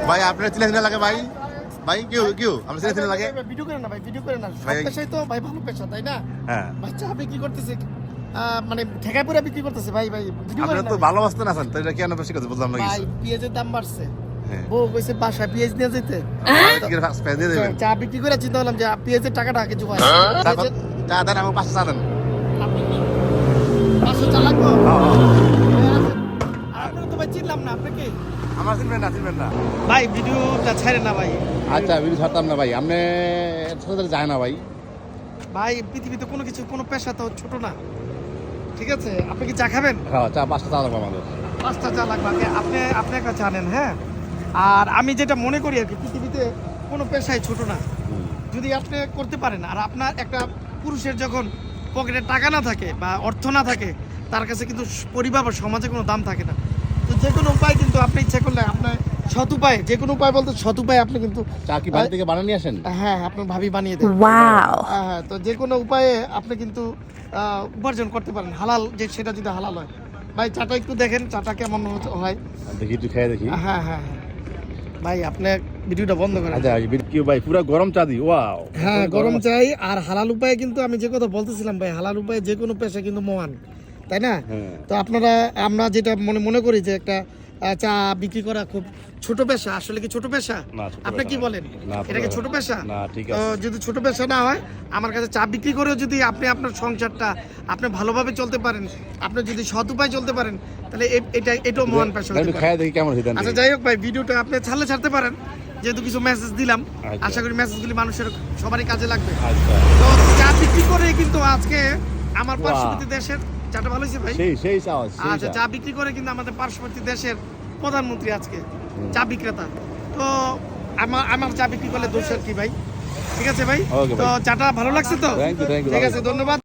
ভাই আপনার চিনে লাগে ভাই, ভাই কেউ আমরা চিনে লাগে। ভিডিও করে না ভাই, ভিডিও করে না, সব পেশাই তো ভাই ভালো পেশা, তাই না? হ্যাঁ ভাই চা বিক্রি করতেছে, মানে ঠেকায় পুরা বিক্রি করতেছে ভাই। ভাই ভিডিও করে আপনারা না তো ভালো অবস্থা আছেন, তো এটা কেন বেশি কথা বললাম না ভাই। কিছু। পেঁয়াজের দাম বাড়ছে, হ্যাঁ বউ কইছে বাসায় পেঁয়াজ নিয়ে যেতে। দিয়ে দেবেন। চা বিক্রি করে চিন্তা করলাম যে পেঁয়াজের টাকাটা কিছু হয়। চা দেন, আমাকে 500 চা দেন। আপনি কি 500 চা লাগবে? হ্যাঁ, হ্যাঁ। আর আপনারা তো ভাই চিনলাম না, আপনি কি? আমার চিনবেন না। ভাই ভিডিওটা ছাড়েন না ভাই। আচ্ছা ভিডিও ছাড়তাম না ভাই, আপনি সাথে যায় না ভাই। ভাই পৃথিবীতে কোনো কিছু, কোনো পেশা তো ছোট না, ঠিক আছে? আপনি কি চা খাবেন? হ্যাঁ চা 5টা চা লাগবে আমাদের। 5টা চা লাগবে। আপনি একটা চা নেন, হ্যাঁ? আর আমি যেটা মনে করি আর কি, পৃথিবীতে কোনো পেশাই ছোট না যদি আপনি করতে পারেন। আর আপনার একটা পুরুষের যখন পকেটে টাকা না থাকে বা অর্থ না থাকে, তার কাছে কিন্তু পরিবার বা সমাজে কোনো দাম থাকে না। তো যে কোনো উপায় কিন্তু আপনি ইচ্ছা করলে আপনার সৎ উপায়, যে কোনো উপায় বলতে সৎ উপায় আপনি কিন্তু চা কি বাড়ি থেকে বানিয়ে নিয়ে আসেন? হ্যাঁ আপনার ভাবি বানিয়ে দেন। হ্যাঁ, তো যে কোনো উপায়ে আপনি কিন্তু উপার্জন করতে পারেন, হালাল যে সেটা যদি হালাল হয়। ভাই চাটা একটু দেখেন, চাটা কেমন হয় দেখি, একটু খেয়ে দেখি। হ্যাঁ হ্যাঁ হ্যাঁ ভাই, আপনি ভিডিওটা বন্ধ করেন। আচ্ছা কি ভাই পুরো গরম চা দিই? ওয়াও, হ্যাঁ গরম চাই। আর হালাল উপায়ে কিন্তু আমি যে কথা বলতেছিলাম ভাই, হালাল উপায়ে যে কোনো পেশা কিন্তু মহান, তাই না? তো আমরা যেটা মনে করি যে একটা চা বিক্রি করা খুব ছোট পেশা, আসলে কি ছোট পেশা? আপনি কি বলেন, এটা কি ছোট পেশা? না ঠিক তো আছে। যদি ছোট পেশা না হয়, আমার কাছে চা বিক্রি করেও যদি আপনি আপনার সংসারটা আপনি ভালোভাবে চলতে পারেন, আপনি যদি সৎ উপায় চলতে পারেন, তাহলে এটাও মহান পেশা হতে পারে। খেয়ে দেখি কেমন হইতেন। আচ্ছা যাই হোক ভাই, ভিডিওটা আপনি ছাড়তে পারেন, যেহেতু কিছু মেসেজ দিলাম। আশা করি মেসেজগুলি মানুষের সবারই কাজে লাগবে। তো চা বিক্রি করে কিন্তু আজকে আমার পার্শ্ববর্তী দেশের চাটা ভালো হয়েছে ভাই। সেই চা। আচ্ছা, চা বিক্রি করে কিন্তু আমাদের পার্শ্ববর্তী দেশের প্রধানমন্ত্রী আজকে চা বিক্রেতা। তো আমার চা বিক্রি করলে দোষ আর কি ভাই? ঠিক আছে ভাই, তো চাটা ভালো লাগছে তো? থ্যাংক ইউ ঠিক আছে, ধন্যবাদ।